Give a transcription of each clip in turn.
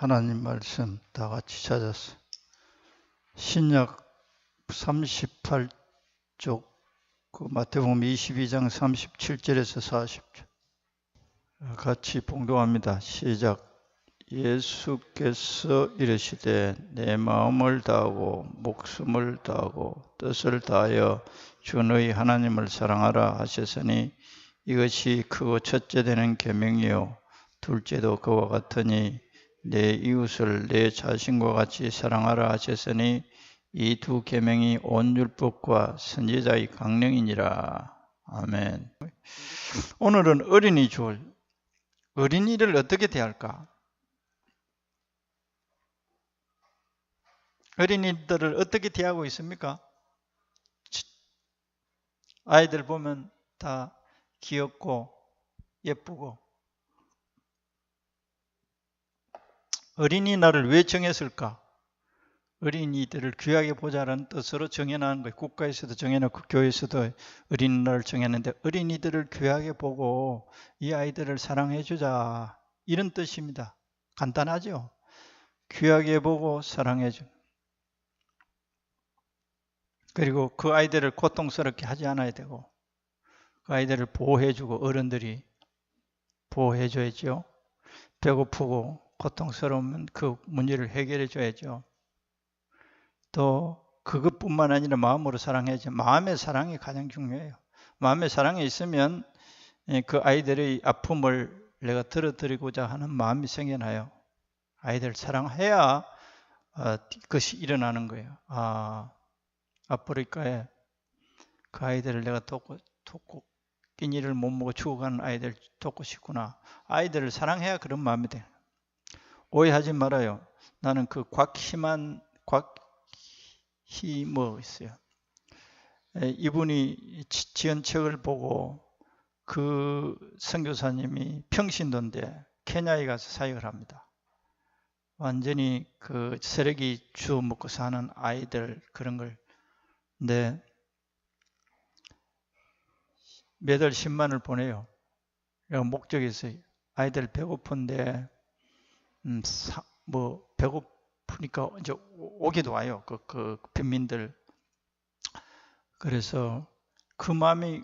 하나님 말씀 다 같이 찾았어. 신약 38쪽, 마태복음 22장 37절에서 40절. 같이 봉독합니다. 시작. 예수께서 이르시되 내 마음을 다하고 목숨을 다하고 뜻을 다하여 주 너희 하나님을 사랑하라 하셨으니 이것이 크고 첫째 되는 계명이요 둘째도 그와 같으니 내 이웃을 내 자신과 같이 사랑하라 하셨으니 이 두 계명이 온 율법과 선지자의 강령이니라. 아멘. 오늘은 어린이 주일. 어린이를 어떻게 대할까? 어린이들을 어떻게 대하고 있습니까? 아이들 보면 다 귀엽고 예쁘고. 어린이날을 왜 정했을까? 어린이들을 귀하게 보자라는 뜻으로 정해놓은 거예요. 국가에서도 정해놓고 교회에서도 어린이날을 정했는데 어린이들을 귀하게 보고 이 아이들을 사랑해 주자, 이런 뜻입니다. 간단하죠? 귀하게 보고 사랑해 주. 그리고 그 아이들을 고통스럽게 하지 않아야 되고 그 아이들을 보호해주고 어른들이 보호해줘야죠. 배고프고 고통스러우면 그 문제를 해결해 줘야죠. 또 그것뿐만 아니라 마음으로 사랑해야죠. 마음의 사랑이 가장 중요해요. 마음의 사랑이 있으면 그 아이들의 아픔을 내가 들어드리고자 하는 마음이 생겨나요. 아이들 사랑해야 그것이 일어나는 거예요. 아프리카에 그 아이들을 내가 돕고 끼니를 못 먹고 죽어가는 아이들 돕고 싶구나. 아이들을 사랑해야 그런 마음이 돼요. 오해하지 말아요. 나는 그 곽희뭐 있어요. 이분이 지은 책을 보고 그 선교사님이 평신도인데 케냐에 가서 사역을 합니다. 완전히 그 쓰레기 주워 먹고 사는 아이들 그런 걸. 근데 매달 10만을 보내요. 목적이 있어요. 아이들 배고픈데 배고프니까 이제 오기도 와요. 그 빈민들. 그래서 그 마음이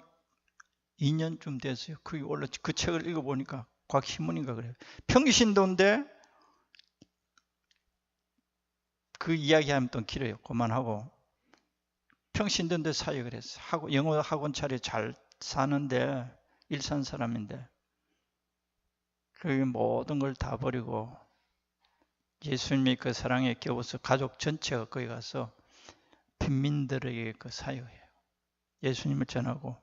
2년쯤 됐어요. 그 책을 읽어보니까 곽시문인가 그래요. 평신도인데 그 이야기하면 또 길어요. 그만하고 평신도인데 사역을 했어. 영어 학원 차려 잘 사는데 일산 사람인데 그 모든 걸 다 버리고 예수님의 그 사랑에 겨워서 가족 전체가 거기 가서 빈민들에게 그 사역해요. 예수님을 전하고.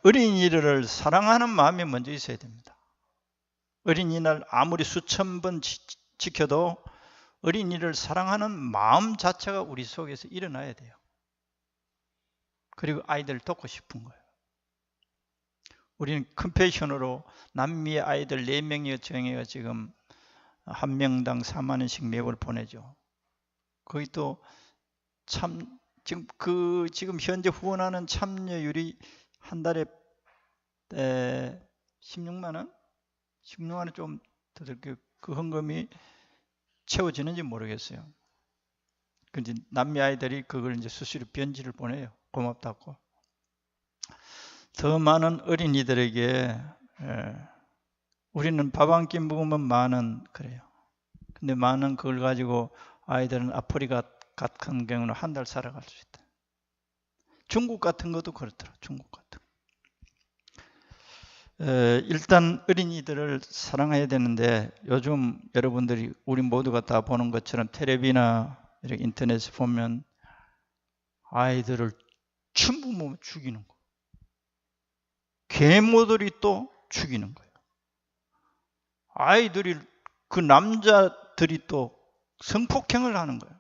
어린이를 사랑하는 마음이 먼저 있어야 됩니다. 어린이날 아무리 수천 번 지켜도 어린이를 사랑하는 마음 자체가 우리 속에서 일어나야 돼요. 그리고 아이들을 돕고 싶은 거예요. 우리는 컴패션으로 남미의 아이들 4명이 정해가 지금 한 명당 4만 원씩 매월 보내죠. 거기 또 지금 현재 후원하는 참여율이 한 달에 16만 원? 16만 원 좀 더 들게 그 헌금이 채워지는지 모르겠어요. 근데 남미 아이들이 그걸 이제 수시로 편지를 보내요. 고맙다고. 더 많은 어린이들에게 우리는 밥 한 끼 먹으면 10,000원 그래요. 근데 10,000원 그걸 가지고 아이들은 아프리카 같은 경우는 한 달 살아갈 수 있다. 중국 같은 것도 그렇더라. 중국 같은 거. 일단 어린이들을 사랑해야 되는데 요즘 여러분들이 우리 모두가 다 보는 것처럼 텔레비나 이렇게 인터넷에 보면 아이들을 충분히 죽이는 거. 계모들이 또 죽이는 거예요. 아이들이 그 남자들이 또 성폭행을 하는 거예요.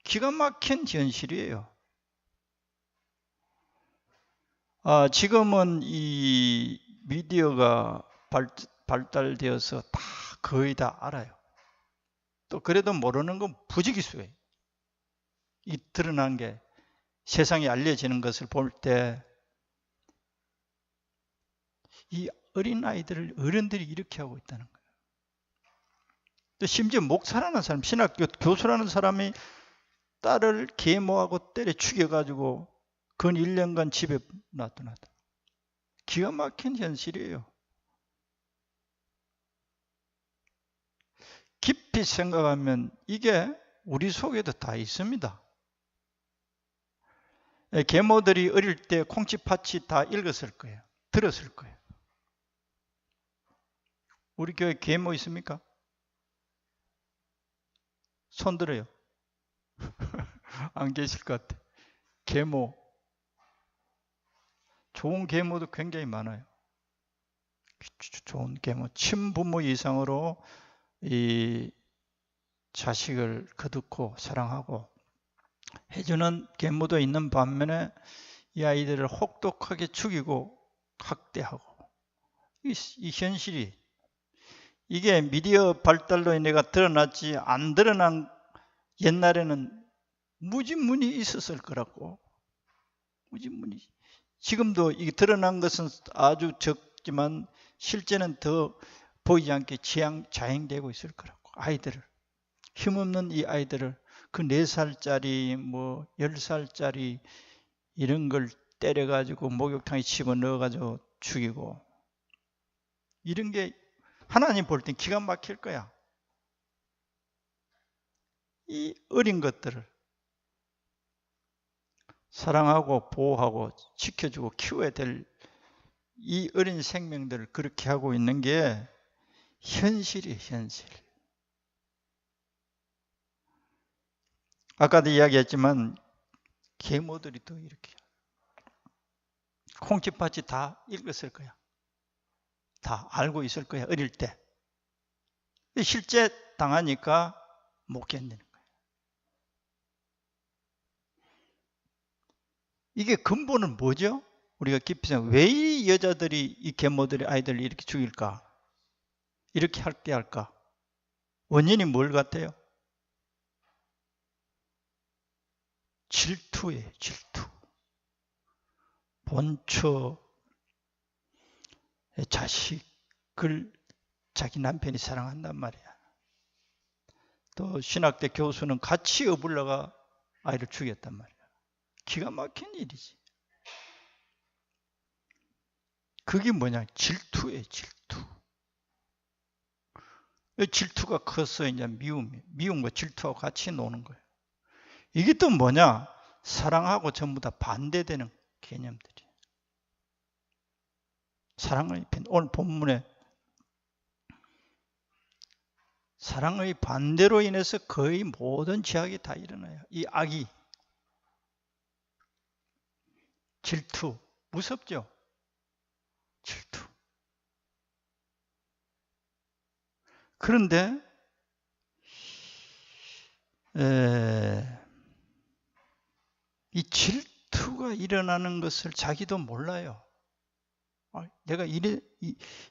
기가 막힌 현실이에요. 지금은 이 미디어가 발달되어서 거의 다 알아요. 또 그래도 모르는 건 부지기수예요. 이 드러난 게 세상에 알려지는 것을 볼 때 이 어린아이들을 어른들이 이렇게 하고 있다는 거예요. 또 심지어 목사라는 사람, 신학교 교수라는 사람이 딸을 계모하고 때려 죽여가지고 근 1년간 집에 놔두놨다. 기가 막힌 현실이에요. 깊이 생각하면 이게 우리 속에도 다 있습니다. 계모들이 어릴 때 콩쥐팥이 다 읽었을 거예요. 들었을 거예요. 우리 교회 계모 있습니까? 손 들어요. 안 계실 것 같아. 계모. 좋은 계모도 굉장히 많아요. 좋은 계모. 친부모 이상으로 이 자식을 거듭고 사랑하고 해주는 계모도 있는 반면에 이 아이들을 혹독하게 죽이고 학대하고 이 현실이 이게 미디어 발달로 인해가 드러났지 안 드러난 옛날에는 무지문이 있었을 거라고. 무지문이. 지금도 이게 드러난 것은 아주 적지만 실제는 더 보이지 않게 자행되고 있을 거라고. 아이들을. 힘없는 이 아이들을 그 4살짜리 뭐 10살짜리 이런 걸 때려가지고 목욕탕에 집어넣어가지고 죽이고 이런 게 하나님 볼 땐 기가 막힐 거야. 이 어린 것들을 사랑하고 보호하고 지켜주고 키워야 될 이 어린 생명들을 그렇게 하고 있는 게 현실이에요, 현실. 아까도 이야기했지만 계모들이 또 이렇게 콩쥐팥이 다 읽었을 거야. 다 알고 있을 거야, 어릴 때. 실제 당하니까 못 견디는 거예요. 이게 근본은 뭐죠? 우리가 깊이 생각해. 왜 이 여자들이, 이 계모들이 아이들을 이렇게 죽일까? 이렇게 학대할까? 원인이 뭘 같아요? 질투예요, 질투. 본처의 자식을 자기 남편이 사랑한단 말이야. 또 신학대 교수는 같이 어불러가 아이를 죽였단 말이야. 기가 막힌 일이지. 그게 뭐냐? 질투예요, 질투. 질투가 커서 이제 미움과 질투하고 같이 노는 거예요. 이게 또 뭐냐? 사랑하고 전부 다 반대되는 개념들이. 사랑의 편, 오늘 본문에 사랑의 반대로 인해서 거의 모든 죄악이 다 일어나요. 이 악이. 질투. 무섭죠? 질투. 그런데 이 질투가 일어나는 것을 자기도 몰라요. 내가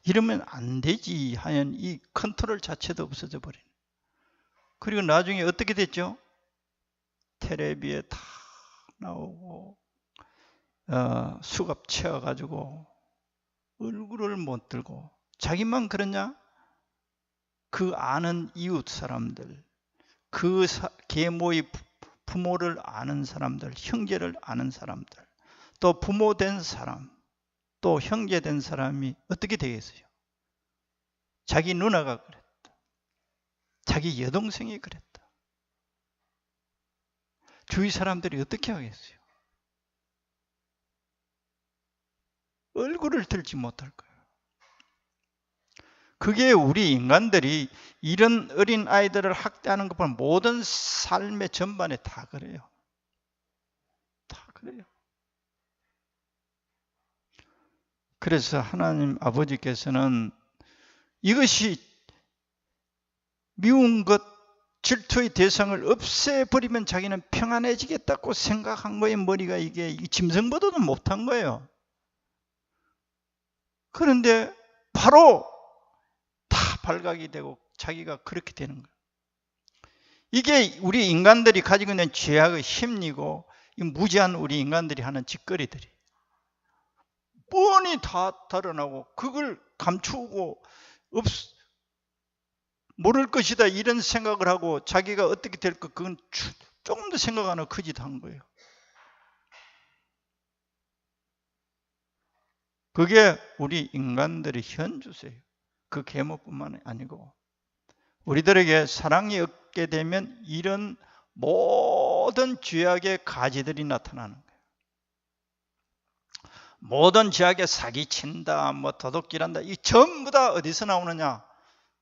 이러면 안 되지 하는 이 컨트롤 자체도 없어져 버리는. 그리고 나중에 어떻게 됐죠? 텔레비에 다 나오고 수갑 채워가지고 얼굴을 못 들고 자기만 그러냐? 그 아는 이웃 사람들, 그 계모의 부모를 아는 사람들, 형제를 아는 사람들, 또 부모 된 사람, 또 형제 된 사람이 어떻게 되겠어요? 자기 누나가 그랬다. 자기 여동생이 그랬다. 주위 사람들이 어떻게 하겠어요? 얼굴을 들지 못할 거예요. 그게 우리 인간들이 이런 어린 아이들을 학대하는 것보다 모든 삶의 전반에 다 그래요. 다 그래요. 그래서 하나님 아버지께서는 이것이 미운 것, 질투의 대상을 없애버리면 자기는 평안해지겠다고 생각한 거예요. 머리가 이게 짐승보다도 못한 거예요. 그런데 바로 다 발각이 되고 자기가 그렇게 되는 거예요. 이게 우리 인간들이 가지고 있는 죄악의 심리고 이 무지한 우리 인간들이 하는 짓거리들이 뻔히 다 드러나고 그걸 감추고 모를 것이다 이런 생각을 하고 자기가 어떻게 될까 그건 조금 더 생각 안 하고 그 짓 한 거예요. 그게 우리 인간들의 현주세요. 그 계모뿐만 아니고 우리들에게 사랑이 없게 되면 이런 모든 죄악의 가지들이 나타나는 거예요. 모든 죄악에 사기친다, 도둑질한다, 이 전부 다 어디서 나오느냐?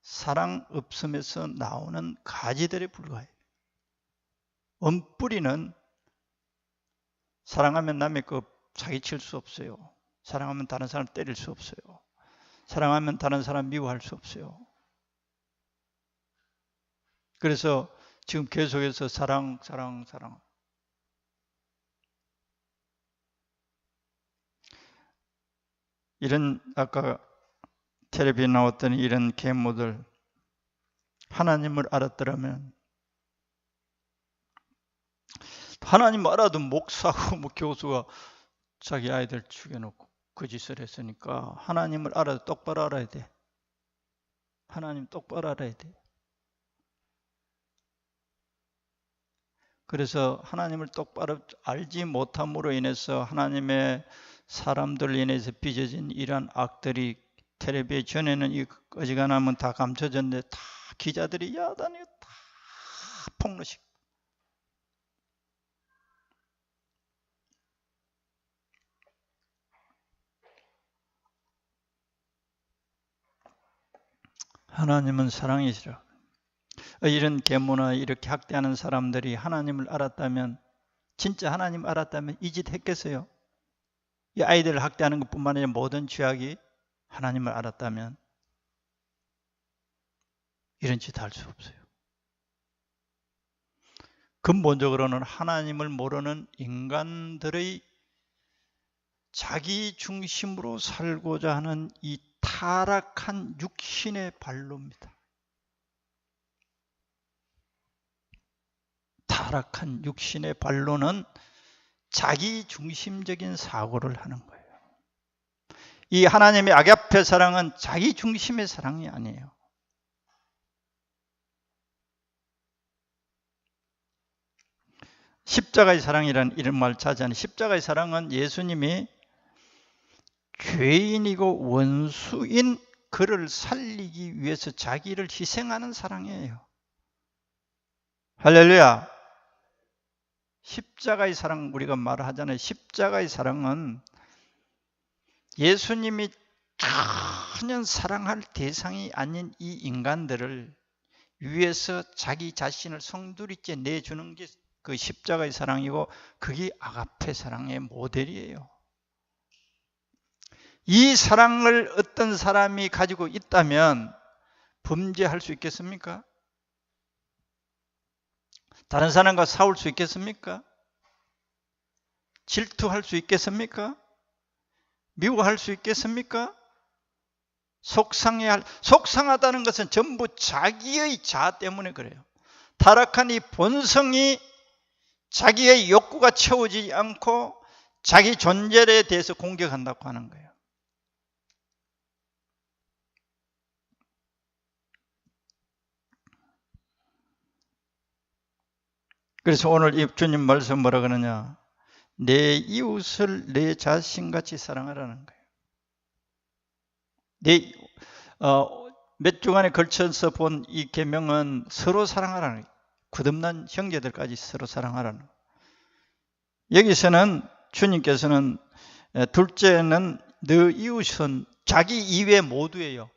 사랑 없음에서 나오는 가지들에 불과해요. 원뿌리는 사랑하면 남의 거 사기칠 수 없어요. 사랑하면 다른 사람 때릴 수 없어요. 사랑하면 다른 사람 미워할 수 없어요. 그래서 지금 계속해서 사랑. 이런 아까 텔레비에 나왔던 이런 계모들 하나님을 알았더라면 하나님 알아도 목사하고 교수가 자기 아이들 죽여놓고 그 짓을 했으니까 하나님을 알아도 똑바로 알아야 돼. 하나님 똑바로 알아야 돼. 그래서 하나님을 똑바로 알지 못함으로 인해서 하나님의 사람들 인해서 빚어진 이러한 악들이 텔레비에 전에는 이 어지간하면 다 감춰졌는데 다 기자들이 야단이 다 폭로식. 하나님은 사랑이시라. 이런 계모나 이렇게 학대하는 사람들이 하나님을 알았다면 진짜 하나님 알았다면 이 짓 했겠어요? 이 아이들을 학대하는 것뿐만 아니라 모든 죄악이 하나님을 알았다면 이런 짓 할 수 없어요. 근본적으로는 하나님을 모르는 인간들의 자기 중심으로 살고자 하는 이 타락한 육신의 발로입니다. 타락한 육신의 발로는 자기 중심적인 사고를 하는 거예요. 이 하나님의 아가페 사랑은 자기 중심의 사랑이 아니에요. 십자가의 사랑이라는 이런 말 차지하는 십자가의 사랑은 예수님이 죄인이고 원수인 그를 살리기 위해서 자기를 희생하는 사랑이에요. 할렐루야. 십자가의 사랑 우리가 말하잖아요. 십자가의 사랑은 예수님이 전혀 사랑할 대상이 아닌 이 인간들을 위해서 자기 자신을 성두리째 내주는 게 그 십자가의 사랑이고 그게 아가페 사랑의 모델이에요. 이 사랑을 어떤 사람이 가지고 있다면 범죄할 수 있겠습니까? 다른 사람과 싸울 수 있겠습니까? 질투할 수 있겠습니까? 미워할 수 있겠습니까? 속상하다는 것은 전부 자기의 자아 때문에 그래요. 타락한 이 본성이 자기의 욕구가 채워지지 않고 자기 존재에 대해서 공격한다고 하는 거예요. 그래서 오늘 이 주님 말씀 뭐라 그러냐? 내 이웃을 내 자신같이 사랑하라는 거예요. 몇 주간에 걸쳐서 본 이 계명은 서로 사랑하라는 거예요. 거듭난 형제들까지 서로 사랑하라는 거예요. 여기서는 주님께서는 둘째는 너 이웃은 자기 이외 모두예요.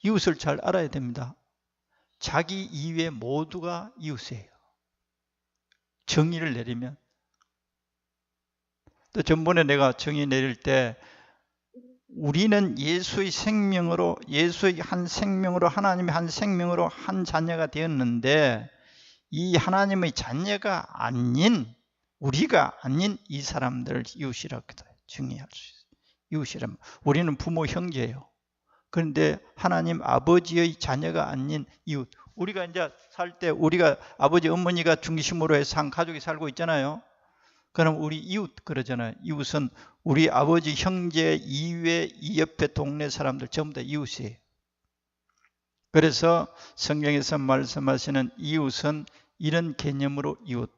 이웃을 잘 알아야 됩니다. 자기 이외 모두가 이웃이에요. 정의를 내리면. 또 전번에 내가 정의 내릴 때 우리는 예수의 생명으로, 예수의 한 생명으로, 하나님의 한 생명으로 한 자녀가 되었는데 이 하나님의 자녀가 아닌, 우리가 아닌 이 사람들을 이웃이라고 정의할 수 있어요. 이웃이라면 우리는 부모 형제예요. 그런데 하나님 아버지의 자녀가 아닌 이웃. 우리가 이제 살 때 우리가 아버지 어머니가 중심으로 해서 한 가족이 살고 있잖아요. 그럼 우리 이웃 그러잖아요. 이웃은 우리 아버지, 형제, 이외, 이 옆에 동네 사람들 전부 다 이웃이에요. 그래서 성경에서 말씀하시는 이웃은 이런 개념으로 이웃.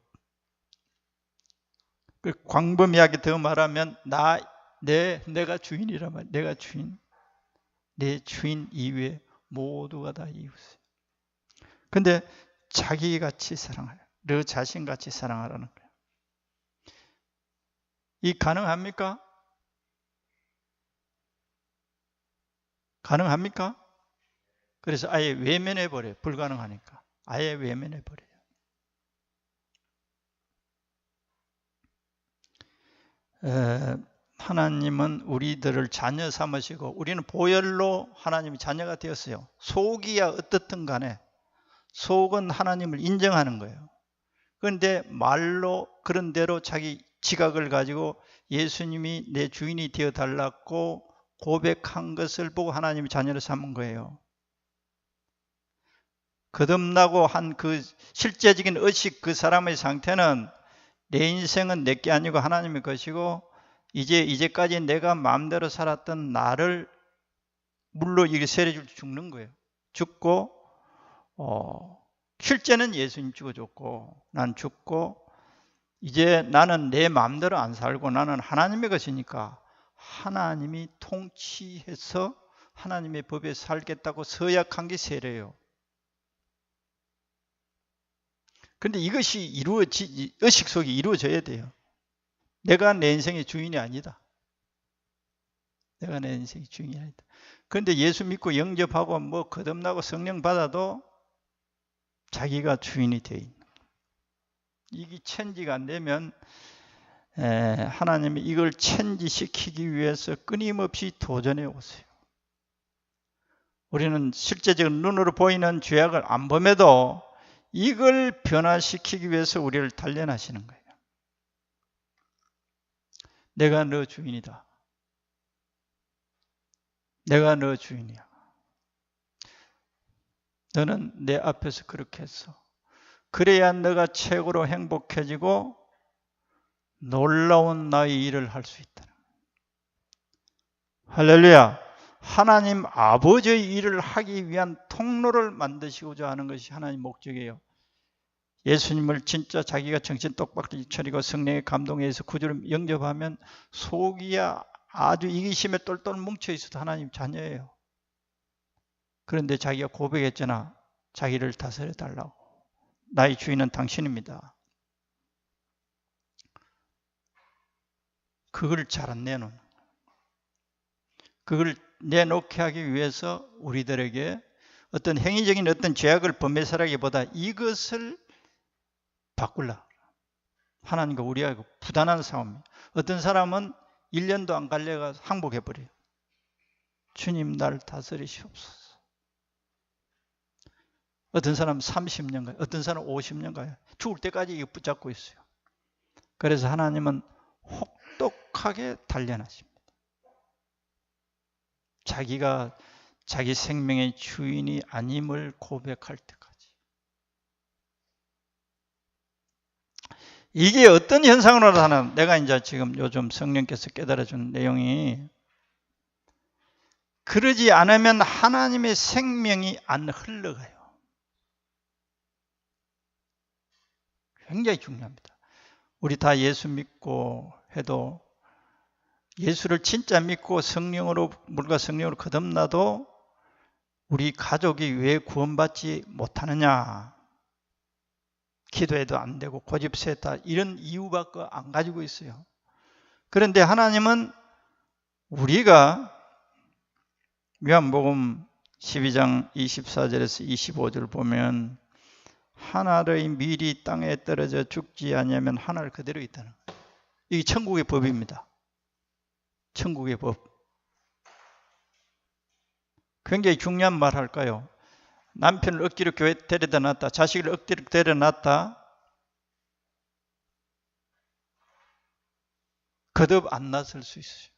광범위하게 더 말하면 내가 주인이라 말. 내가 주인. 내 주인 이외 모두가 다 이웃이에요. 근데 자기같이 사랑하라. 너 자신같이 사랑하라는 거예요. 이 가능합니까? 가능합니까? 그래서 아예 외면해버려요. 불가능하니까. 아예 외면해버려요. 하나님은 우리들을 자녀 삼으시고 우리는 보혈로 하나님의 자녀가 되었어요. 속이야 어떻든 간에 속은 하나님을 인정하는 거예요. 그런데 말로 그런 대로 자기 지각을 가지고 예수님이 내 주인이 되어달라고 고백한 것을 보고 하나님의 자녀를 삼은 거예요. 거듭나고 한 그 실제적인 의식 그 사람의 상태는 내 인생은 내게 아니고 하나님의 것이고 이제까지 내가 마음대로 살았던 나를 물로 이게 세례줄 죽는 거예요. 죽고 실제는 예수님 죽어줬고 난 죽고 이제 나는 내 마음대로 안 살고 나는 하나님의 것이니까 하나님이 통치해서 하나님의 법에 살겠다고 서약한 게 세례예요. 그런데 이것이 의식 속에 이루어져야 돼요. 내가 내 인생의 주인이 아니다. 내가 내 인생의 주인이 아니다. 그런데 예수 믿고 영접하고 뭐 거듭나고 성령 받아도 자기가 주인이 되어 있는 거예요. 이게 체인지가 안 되면 하나님이 이걸 체인지시키기 위해서 끊임없이 도전해 오세요. 우리는 실제적으로 눈으로 보이는 죄악을 안 범해도 이걸 변화시키기 위해서 우리를 단련하시는 거예요. 내가 너 주인이다. 내가 너 주인이야. 너는 내 앞에서 그렇게 했어. 그래야 너가 최고로 행복해지고 놀라운 나의 일을 할 수 있다. 할렐루야. 하나님 아버지의 일을 하기 위한 통로를 만드시고자 하는 것이 하나님 목적이에요. 예수님을 진짜 자기가 정신 똑바로 차리고 성령의 감동에 의해서 구주를 영접하면 속이야 아주 이기심에 똘똘 뭉쳐 있어도 하나님 자녀예요. 그런데 자기가 고백했잖아. 자기를 다스려 달라고. 나의 주인은 당신입니다. 그걸 잘 안 내놓는. 그걸 내놓게 하기 위해서 우리들에게 어떤 행위적인 어떤 죄악을 범해서라기보다 이것을 바꾸려. 하나님과 우리하고 부단한 싸움이에요. 어떤 사람은 1년도 안 갈래가 항복해버려요. 주님 날 다스리시옵소서. 어떤 사람은 30년 가요. 어떤 사람은 50년 가요. 죽을 때까지 이거 붙잡고 있어요. 그래서 하나님은 혹독하게 단련하십니다. 자기가 자기 생명의 주인이 아님을 고백할 때까지. 이게 어떤 현상으로 나타나는, 내가 이제 지금 요즘 성령께서 깨달아준 내용이, 그러지 않으면 하나님의 생명이 안 흘러가요. 굉장히 중요합니다. 우리 다 예수 믿고 해도 예수를 진짜 믿고 성령으로, 물과 성령으로 거듭나도 우리 가족이 왜 구원받지 못하느냐, 기도해도 안 되고 고집세다, 이런 이유밖에 안 가지고 있어요. 그런데 하나님은 우리가 요한복음 12장 24절에서 25절 보면 하나의 밀이 땅에 떨어져 죽지 않으면 하나를 그대로 있다는 거예요. 이게 천국의 법입니다. 천국의 법. 굉장히 중요한 말 할까요? 남편을 억지로 교회 데려다 놨다, 자식을 억지로 데려다 놨다, 거듭 안 나설 수 있어요.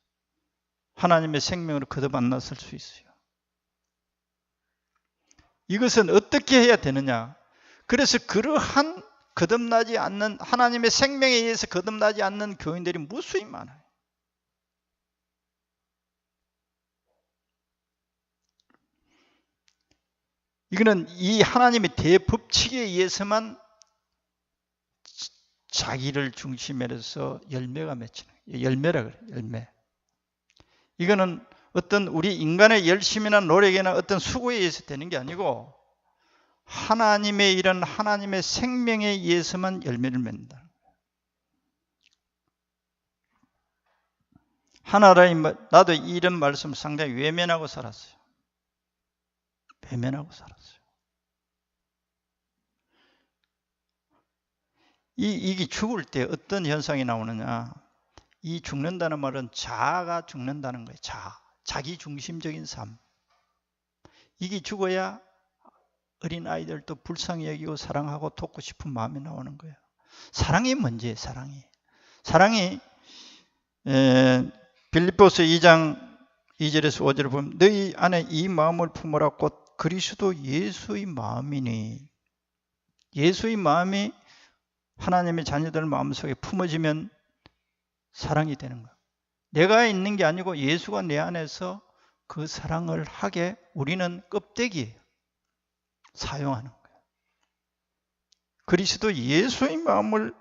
하나님의 생명으로 거듭 안 나설 수 있어요. 이것은 어떻게 해야 되느냐? 그래서 그러한 거듭나지 않는, 하나님의 생명에 의해서 거듭나지 않는 교인들이 무수히 많아요. 이거는 이 하나님의 대법칙에 의해서만 자기를 중심으로 해서 열매가 맺히는 거예요. 열매라 그래요. 열매. 이거는 어떤 우리 인간의 열심이나 노력이나 어떤 수고에 의해서 되는 게 아니고 하나님의 이런 하나님의 생명에 의해서만 열매를 맺는다. 하나라인, 나도 이런 말씀 상당히 외면하고 살았어요. 외면하고 살았어요. 이게 죽을 때 어떤 현상이 나오느냐. 이 죽는다는 말은 자아가 죽는다는 거예요. 자기 중심적인 삶. 이게 죽어야 어린 아이들도 불쌍히 여기고 사랑하고 돕고 싶은 마음이 나오는 거예요. 사랑이 먼저예요. 사랑이 빌립보서 2장 2절에서 5절을 보면 너희 안에 이 마음을 품으라 곧 그리스도 예수의 마음이니. 예수의 마음이 하나님의 자녀들 마음속에 품어지면 사랑이 되는 거예요. 내가 있는 게 아니고 예수가 내 안에서 그 사랑을 하게 우리는 껍데기예요. 사용하는 거예요. 그리스도 예수의 마음을,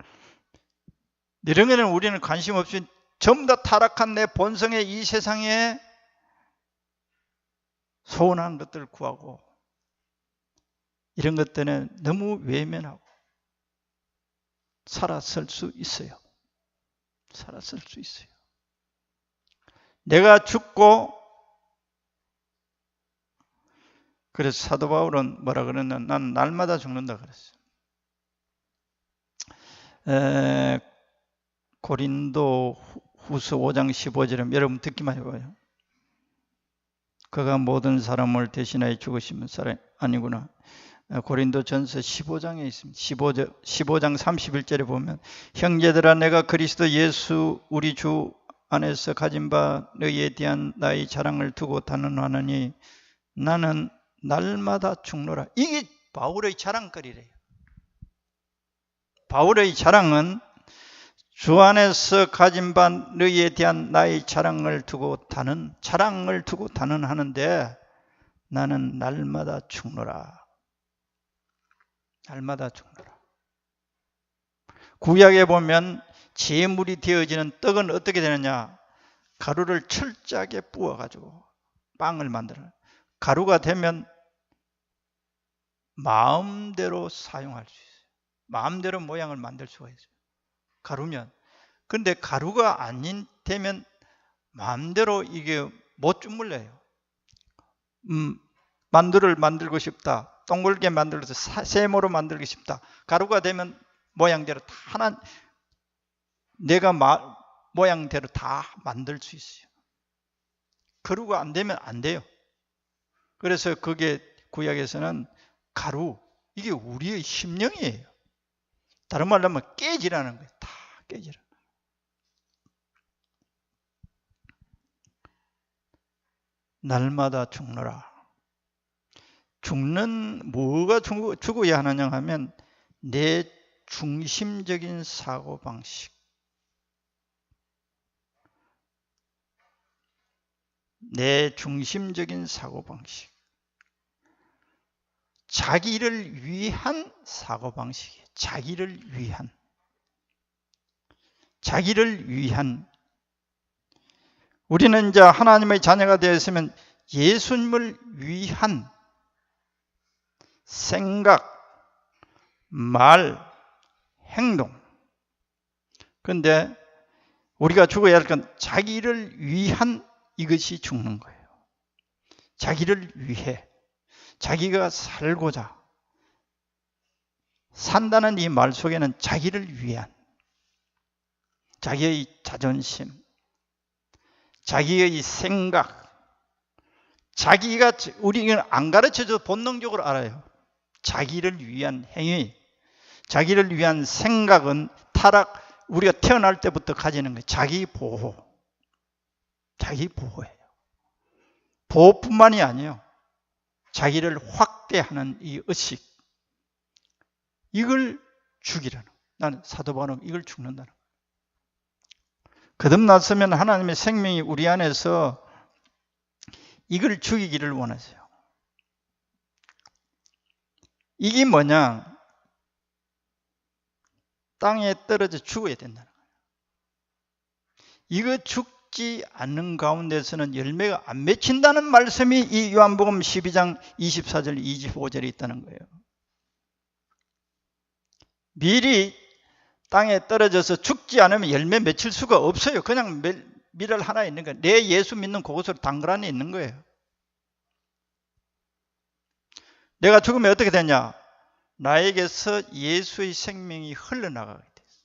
이런 거는 우리는 관심 없이 전부 다 타락한 내 본성의 이 세상에 소원한 것들을 구하고 이런 것들은 너무 외면하고 살았을 수 있어요. 살았을 수 있어요. 내가 죽고, 그래서 사도 바울은 뭐라 그러냐, 난 날마다 죽는다 그랬어요. 고린도 후서 5장 15절에 여러분 듣기만 해봐요. 그가 모든 사람을 대신하여 죽으시면 사람이 아니구나. 고린도 전서 15장에 있습니다. 15장 31절에 보면 형제들아 내가 그리스도 예수 우리 주 안에서 가진 바 너희에 대한 나의 자랑을 두고 단언하느니 나는 날마다 죽노라. 이게 바울의 자랑거리래요. 바울의 자랑은 주 안에서 가진 바 너희에 대한 나의 자랑을 두고 단언하는데 나는 날마다 죽노라. 날마다 죽노라. 구약에 보면 제물이 되어지는 떡은 어떻게 되느냐? 가루를 철저하게 부어가지고 빵을 만들어요. 가루가 되면 마음대로 사용할 수 있어요. 마음대로 모양을 만들 수가 있어요. 가루면. 근데 가루가 아닌 되면 마음대로 이게 못 주물러요. 만두를 만들고 싶다. 동글게 만들어서 세모로 만들고 싶다. 가루가 되면 모양대로 다 하나 내가 모양대로 다 만들 수 있어요. 가루가 안 되면 안 돼요. 그래서 그게 구약에서는 가루, 이게 우리의 심령이에요. 다른 말로 하면 깨지라는 거예요. 다 깨지라. 날마다 죽노라. 뭐가 죽어야 하느냐 하면 내 중심적인 사고방식. 내 중심적인 사고방식. 자기를 위한 사고방식이에요. 자기를 위한. 우리는 이제 하나님의 자녀가 되었으면 예수님을 위한 생각, 말, 행동. 그런데 우리가 죽어야 할 건 자기를 위한 이것이 죽는 거예요. 자기를 위해. 자기가 살고자. 산다는 이 말 속에는 자기를 위한, 자기의 자존심, 자기의 생각, 자기가, 우리는 안 가르쳐줘도 본능적으로 알아요. 자기를 위한 행위, 자기를 위한 생각은 우리가 태어날 때부터 가지는 거예요. 자기 보호. 자기 보호예요. 보호뿐만이 아니에요. 자기를 확대하는 이 의식. 이걸 죽이라는 거예요. 나는 사도 바울은 이걸 죽는다는 거예요. 거듭났으면 하나님의 생명이 우리 안에서 이걸 죽이기를 원하세요. 이게 뭐냐? 땅에 떨어져 죽어야 된다는 거예요. 이거 죽지 않는 가운데서는 열매가 안 맺힌다는 말씀이 이 요한복음 12장 24절 25절에 있다는 거예요. 밀이 땅에 떨어져서 죽지 않으면 열매 맺힐 수가 없어요. 그냥 밀을 하나 있는 거예요. 내 예수 믿는 그곳으로 당근 있는 거예요. 내가 죽으면 어떻게 되냐? 나에게서 예수의 생명이 흘러나가게 됐어요.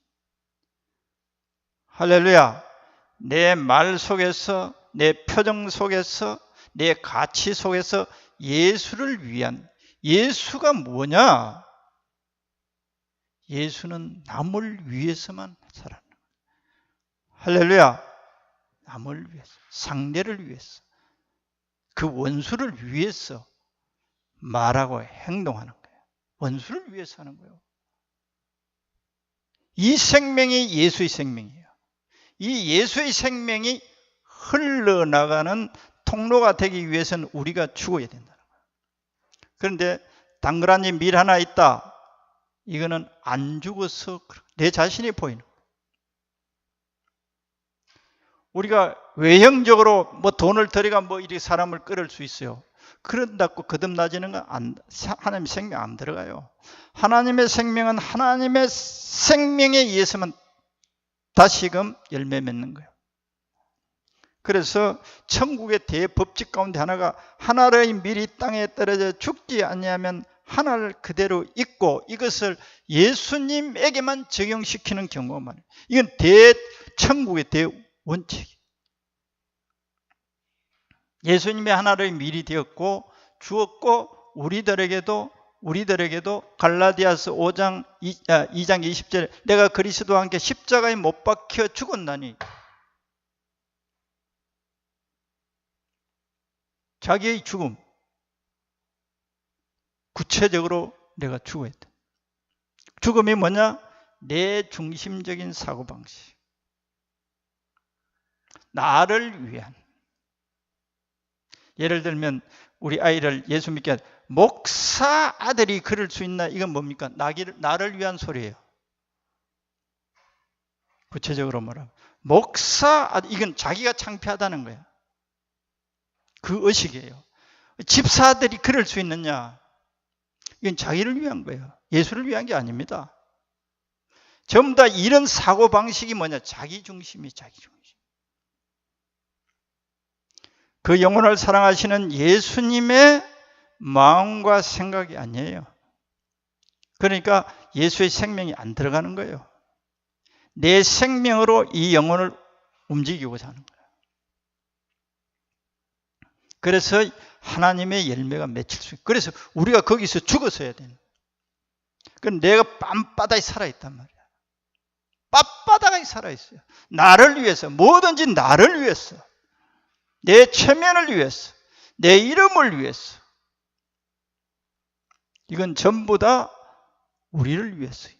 할렐루야. 내 말 속에서, 내 표정 속에서, 내 가치 속에서 예수를 위한, 예수가 뭐냐? 예수는 남을 위해서만 살았는 거예요. 할렐루야. 남을 위해서, 상대를 위해서, 그 원수를 위해서 말하고 행동하는 거예요. 원수를 위해서 하는 거예요. 이 생명이 예수의 생명이에요. 이 예수의 생명이 흘러나가는 통로가 되기 위해서는 우리가 죽어야 된다는 거예요. 그런데 당그라니 밀 하나 있다. 이거는 안 죽어서 내 자신이 보이는 거예요. 우리가 외형적으로 뭐 돈을 들여가 뭐 이렇게 사람을 끌을 수 있어요. 그런다고 거듭나지는 건 하나님의 생명 안 들어가요. 하나님의 생명은 하나님의 생명에 의해서만 다시금 열매 맺는 거예요. 그래서 천국의 대법칙 가운데 하나가 하나의 밀이 땅에 떨어져 죽지 아니하면 하나를 그대로 잊고 이것을 예수님에게만 적용시키는 경우가 많아요. 이건 천국의 대원칙이에요. 예수님의 하나의 밀이 되었고 주었고 우리들에게도 갈라디아서 2장 20절 내가 그리스도와 함께 십자가에 못 박혀 죽었나니 자기의 죽음 구체적으로 내가 죽어야 돼. 죽음이 뭐냐? 내 중심적인 사고방식, 나를 위한. 예를 들면 우리 아이를 예수 믿게 하자. 목사 아들이 그럴 수 있나? 이건 뭡니까? 나를 위한 소리예요. 구체적으로 뭐라고? 목사 아들, 이건 자기가 창피하다는 거야. 그 의식이에요. 집사들이 그럴 수 있느냐? 이건 자기를 위한 거예요. 예수를 위한 게 아닙니다. 전부 다 이런 사고방식이 뭐냐? 자기 중심이 자기 중심. 그 영혼을 사랑하시는 예수님의 마음과 생각이 아니에요. 그러니까 예수의 생명이 안 들어가는 거예요. 내 생명으로 이 영혼을 움직이고자 하는 거예요. 그래서 하나님의 열매가 맺힐 수 있어요. 그래서 우리가 거기서 죽었어야 되는 거예요. 그럼 내가 빳빳하게 살아있단 말이야. 빳빳하게 살아있어요. 나를 위해서, 뭐든지 나를 위해서, 내 체면을 위해서, 내 이름을 위해서. 이건 전부 다 우리를 위해서요.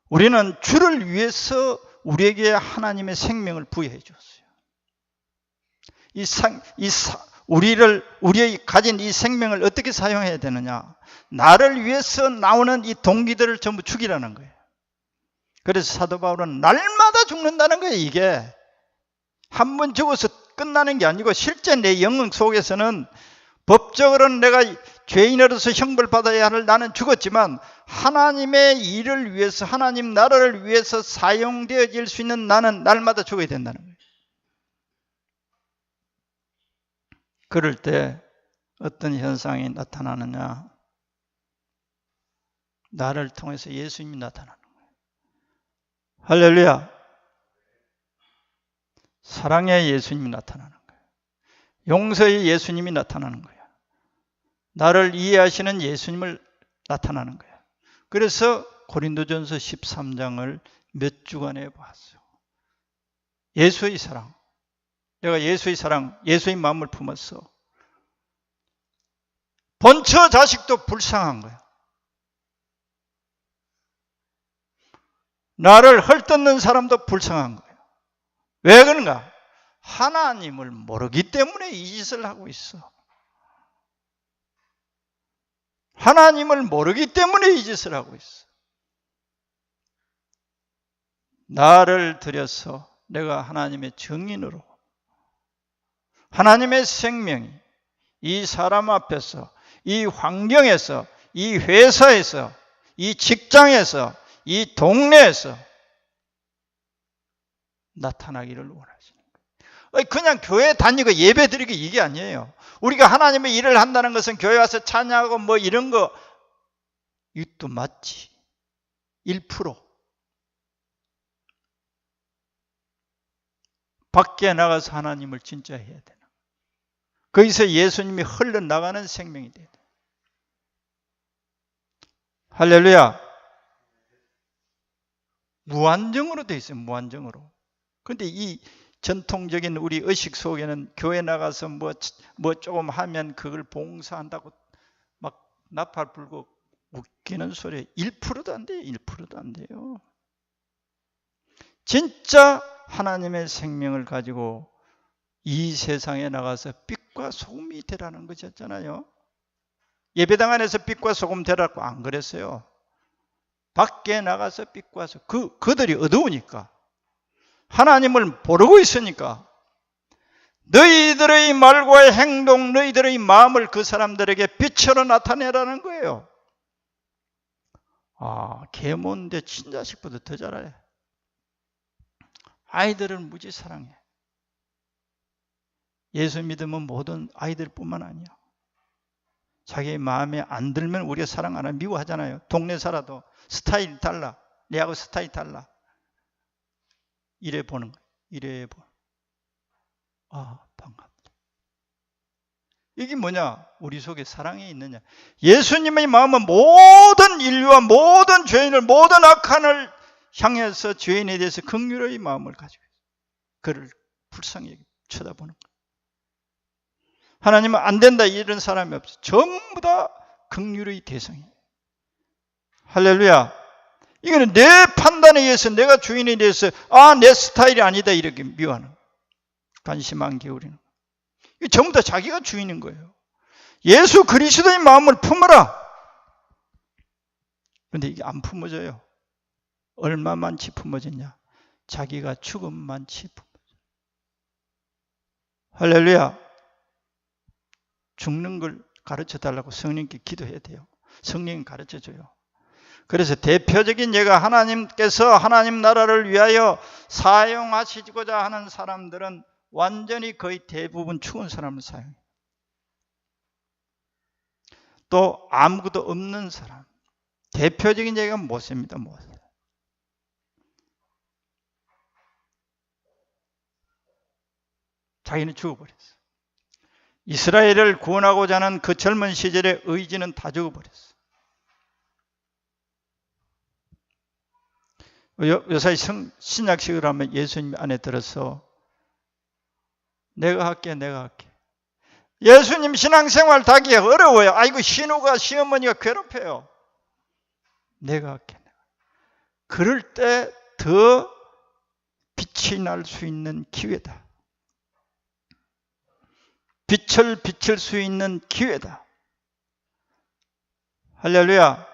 우리는 주를 위해서 우리에게 하나님의 생명을 부여해 주었어요. 우리의 가진 이 생명을 어떻게 사용해야 되느냐? 나를 위해서 나오는 이 동기들을 전부 죽이라는 거예요. 그래서 사도 바울은 날마다 죽는다는 거예요. 이게 한 번 죽어서 끝나는 게 아니고 실제 내 영혼 속에서는 법적으로는 내가 죄인으로서 형벌받아야 할 나는 죽었지만 하나님의 일을 위해서, 하나님 나라를 위해서 사용되어질 수 있는 나는 날마다 죽어야 된다는 거예요. 그럴 때 어떤 현상이 나타나느냐? 나를 통해서 예수님이 나타나는 거예요. 할렐루야. 사랑의 예수님이 나타나는 거예요. 용서의 예수님이 나타나는 거예요. 나를 이해하시는 예수님을 나타나는 거예요. 그래서 고린도전서 13장을 몇 주간에 봤어요. 예수의 사랑. 내가 예수의 사랑, 예수의 마음을 품었어. 본처 자식도 불쌍한 거야. 나를 헐뜯는 사람도 불쌍한 거예요. 왜 그런가? 하나님을 모르기 때문에 이 짓을 하고 있어. 하나님을 모르기 때문에 이 짓을 하고 있어. 나를 들여서 내가 하나님의 증인으로, 하나님의 생명이 이 사람 앞에서, 이 환경에서, 이 회사에서, 이 직장에서, 이 동네에서 나타나기를 원하시는 거예요. 그냥 교회 다니고 예배 드리기 이게 아니에요. 우리가 하나님의 일을 한다는 것은 교회 와서 찬양하고 뭐 이런 거, 이것도 맞지. 1%. 밖에 나가서 하나님을 진짜 해야 되나. 거기서 예수님이 흘러나가는 생명이 돼야 돼. 할렐루야. 무한정으로 돼 있어요. 무한정으로. 그런데 이 전통적인 우리 의식 속에는 교회 나가서 뭐 조금 하면 그걸 봉사한다고 막 나팔 불고 웃기는 소리. 1%도 안 돼요. 1%도 안 돼요. 진짜 하나님의 생명을 가지고 이 세상에 나가서 빛과 소금이 되라는 것이었잖아요. 예배당 안에서 빛과 소금 되라고 안 그랬어요. 밖에 나가서 빛과 소금. 그들이 어두우니까, 하나님을 모르고 있으니까 너희들의 말과 행동, 너희들의 마음을 그 사람들에게 빛으로 나타내라는 거예요. 계모인데 친자식보다 더 잘해. 아이들을 무지 사랑해. 예수 믿으면 모든 아이들뿐만 아니야. 자기 마음에 안 들면 우리가 사랑 안 하면 미워하잖아요. 동네 살아도 스타일이 달라. 내하고 스타일이 달라. 이래 보는 거예요. 이래 보는. 반갑다. 이게 뭐냐? 우리 속에 사랑이 있느냐? 예수님의 마음은 모든 인류와 모든 죄인을, 모든 악한을 향해서 죄인에 대해서 긍휼의 마음을 가지고 있어요. 그를 불쌍히 쳐다보는 거예요. 하나님은 안 된다 이런 사람이 없어요. 전부 다 긍휼의 대상이에요. 할렐루야. 이거는 내 판단에 의해서, 내가 주인에 대해서 내 스타일이 아니다 이렇게 미워하는, 관심 안 기울이는. 이게 전부 다 자기가 주인인 거예요. 예수 그리스도의 마음을 품어라. 그런데 이게 안 품어져요. 얼마만치 품어졌냐? 자기가 죽음만치 품어져요. 할렐루야. 죽는 걸 가르쳐달라고 성령께 기도해야 돼요. 성령이 가르쳐줘요. 그래서 대표적인 예가, 하나님께서 하나님 나라를 위하여 사용하시고자 하는 사람들은 완전히 거의 대부분 죽은 사람을 사용해요. 또 아무것도 없는 사람. 대표적인 예가 모세입니다. 모세. 자기는 죽어버렸어. 이스라엘을 구원하고자 하는 그 젊은 시절의 의지는 다 죽어버렸어. 요사이 신약식으로 하면 예수님 안에 들어서 내가 할게. 예수님 신앙생활 다 하기 어려워요. 아이고 신우가 시어머니가 괴롭혀요. 내가 할게. 그럴 때 더 빛이 날 수 있는 기회다. 빛을 비칠 수 있는 기회다. 할렐루야.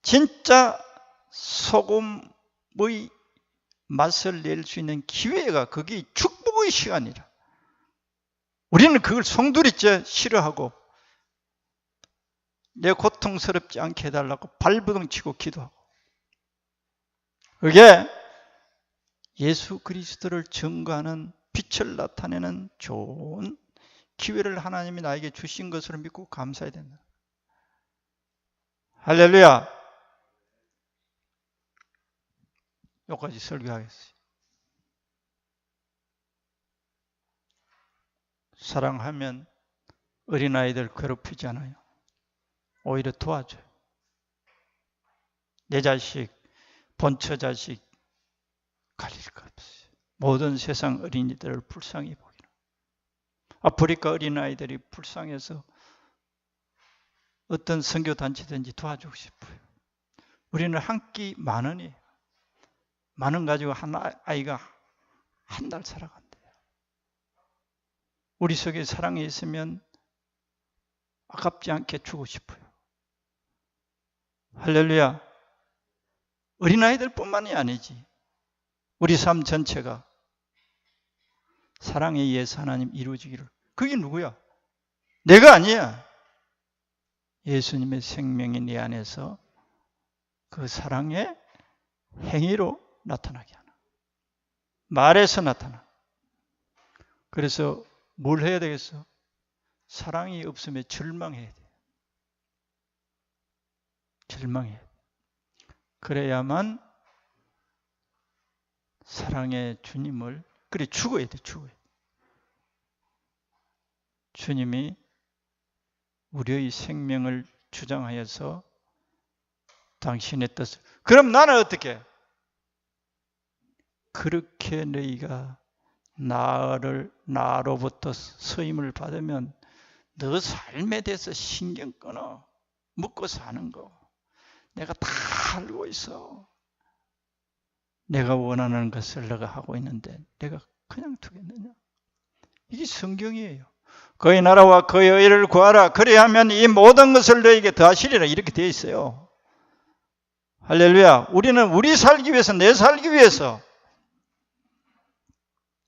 진짜 소금의 맛을 낼 수 있는 기회가, 그게 축복의 시간이라. 우리는 그걸 송두리째 싫어하고 내 고통스럽지 않게 해달라고 발버둥 치고 기도하고, 그게 예수 그리스도를 증거하는, 빛을 나타내는 좋은 기회를 하나님이 나에게 주신 것으로 믿고 감사해야 된다. 할렐루야. 여기까지 설교하겠어요. 사랑하면 어린아이들 괴롭히지 않아요. 오히려 도와줘요. 내 자식, 본처 자식 가릴 것 없어요. 모든 세상 어린이들을 불쌍히 보기로. 아프리카 어린아이들이 불쌍해서 어떤 선교단체든지 도와주고 싶어요. 우리는 한 끼 10,000원이에요. 10,000원 가지고 한 아이가 한 달 살아간대요. 우리 속에 사랑이 있으면 아깝지 않게 주고 싶어요. 할렐루야. 어린아이들 뿐만이 아니지. 우리 삶 전체가 사랑에 의해서 하나님 이루어지기를. 그게 누구야? 내가 아니야. 예수님의 생명이 내 안에서 그 사랑의 행위로 나타나게 하나. 말에서 나타나. 그래서 뭘 해야 되겠어? 사랑이 없으면 절망해야 돼. 절망해야 돼. 그래야만 사랑의 주님을 그래 죽어야 돼. 죽어야 돼. 주님이 우리의 생명을 주장하여서 당신의 뜻을. 그럼 나는 어떻게? 그렇게 너희가 나로부터 서임을 받으면 너 삶에 대해서 신경 끊어. 묻고 사는 거. 내가 다 알고 있어. 내가 원하는 것을 너가 하고 있는데 내가 그냥 두겠느냐? 이게 성경이에요. 그의 나라와 그의 의를 구하라. 그리하면 이 모든 것을 너에게 더하시리라. 이렇게 되어 있어요. 할렐루야. 우리는 우리 살기 위해서, 내 살기 위해서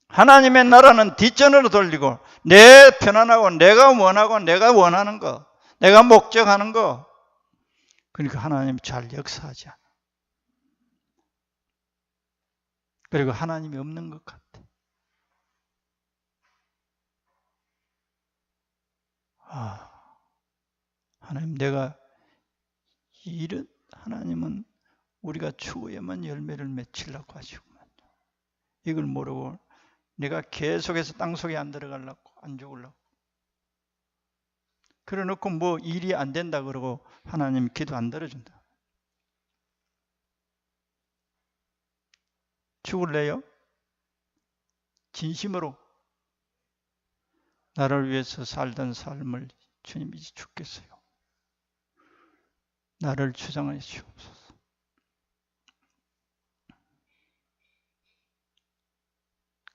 하나님의 나라는 뒷전으로 돌리고 내 편안하고 내가 원하고 내가 원하는 거, 내가 목적하는 거. 그러니까 하나님 잘 역사하지 않아. 그리고 하나님이 없는 것 같아. 하나님, 내가 이런 하나님은 우리가 추후에만 열매를 맺히려고 하시구만. 이걸 모르고 내가 계속해서 땅속에 안 들어가려고, 안 죽으려고. 그래 놓고 뭐 일이 안 된다 그러고 하나님 기도 안 들어준다. 죽을래요? 진심으로 나를 위해서 살던 삶을 주님이 죽겠어요. 나를 주장하여 주옵소서.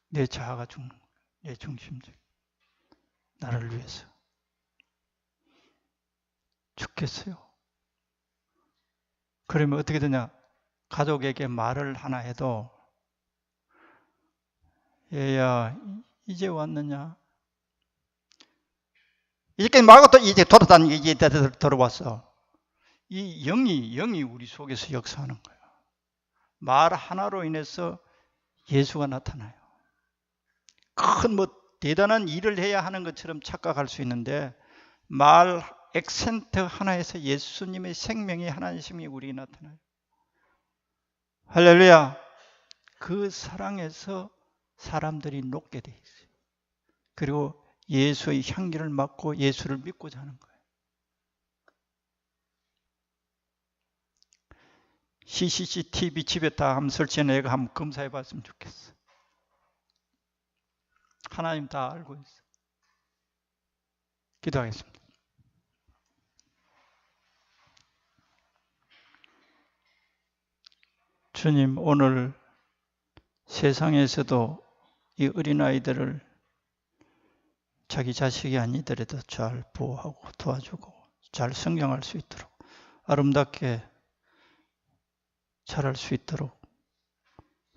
내 자아가 죽는 거예요. 내 중심적. 나를 위해서. 죽겠어요. 그러면 어떻게 되냐? 가족에게 말을 하나 해도 얘야 이제 왔느냐? 이렇게 말고 또 이제 돌아다니게 이제 들어왔어. 이 영이 우리 속에서 역사하는 거예요. 말 하나로 인해서 예수가 나타나요. 큰 뭐 대단한 일을 해야 하는 것처럼 착각할 수 있는데 말 액센트 하나에서 예수님의 생명이 하나님의 생명이 우리에게 나타나요. 할렐루야. 그 사랑에서 사람들이 녹게 돼 있어요. 그리고 예수의 향기를 맡고 예수를 믿고자 하는 거예요. CCTV 집에 다 한번 설치해 내가 한번 검사해 봤으면 좋겠어. 하나님 다 알고 있어. 기도하겠습니다. 주님, 오늘 세상에서도 이 어린아이들을 자기 자식이 아니더라도 잘 보호하고 도와주고 잘 성장할 수 있도록 아름답게 자랄 수 있도록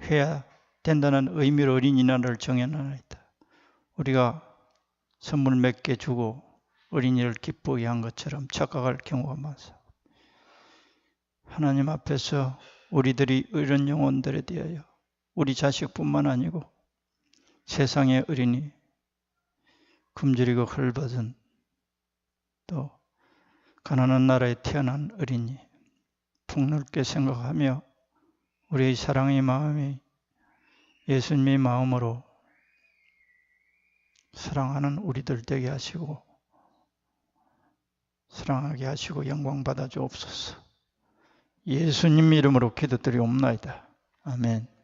해야 된다는 의미로 어린이날을 정해놨다. 우리가 선물 몇 개 주고 어린이를 기쁘게 한 것처럼 착각할 경우가 많습니다. 하나님 앞에서 우리들이 이런 영혼들에 대하여 우리 자식뿐만 아니고 세상의 어린이, 굶주리고 헐벗은 또 가난한 나라에 태어난 어린이 폭넓게 생각하며 우리의 사랑의 마음이 예수님의 마음으로 사랑하는 우리들 되게 하시고 사랑하게 하시고 영광 받아 주옵소서. 예수님 이름으로 기도드리옵나이다. 아멘.